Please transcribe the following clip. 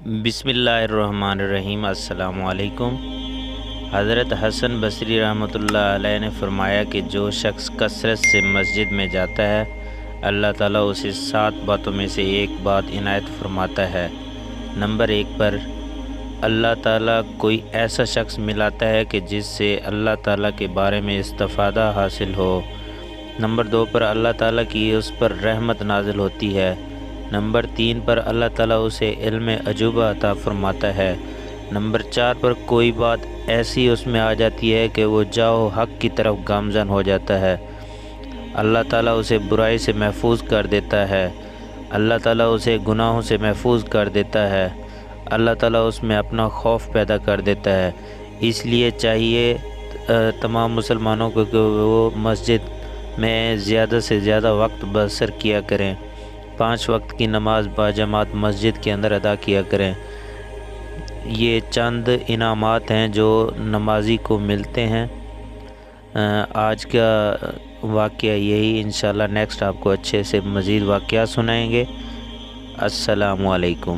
بسم اللہ الرحمن الرحیم۔ السلام علیکم۔ حضرت حسن بصری رحمۃ اللہ علیہ نے فرمایا کہ جو شخص کثرت سے مسجد میں جاتا ہے اللہ تعالیٰ اسے 7 باتوں میں سے ایک بات عنایت فرماتا ہے۔ نمبر 1 پر اللہ تعالیٰ کوئی ایسا شخص ملاتا ہے کہ جس سے اللہ تعالیٰ کے بارے میں استفادہ حاصل ہو۔ نمبر 2 پر اللہ تعالیٰ کی اس پر رحمت نازل ہوتی ہے۔ نمبر 3 پر اللہ تعالیٰ اسے علم عجوبہ عطا فرماتا ہے۔ نمبر 4 پر کوئی بات ایسی اس میں آ جاتی ہے کہ وہ جاؤ حق کی طرف گامزن ہو جاتا ہے۔ اللہ تعالیٰ اسے برائی سے محفوظ کر دیتا ہے۔ اللہ تعالیٰ اسے گناہوں سے محفوظ کر دیتا ہے۔ اللہ تعالیٰ اس میں اپنا خوف پیدا کر دیتا ہے۔ اس لیے چاہیے تمام مسلمانوں کو کہ وہ مسجد میں زیادہ سے زیادہ وقت بسر کیا کریں۔ 5 وقت کی نماز باجماعت مسجد کے اندر ادا کیا کریں۔ یہ چند انعامات ہیں جو نمازی کو ملتے ہیں۔ آج کا واقعہ یہی، انشاءاللہ نیکسٹ آپ کو اچھے سے مزید واقعات سنائیں گے۔ السلام علیکم۔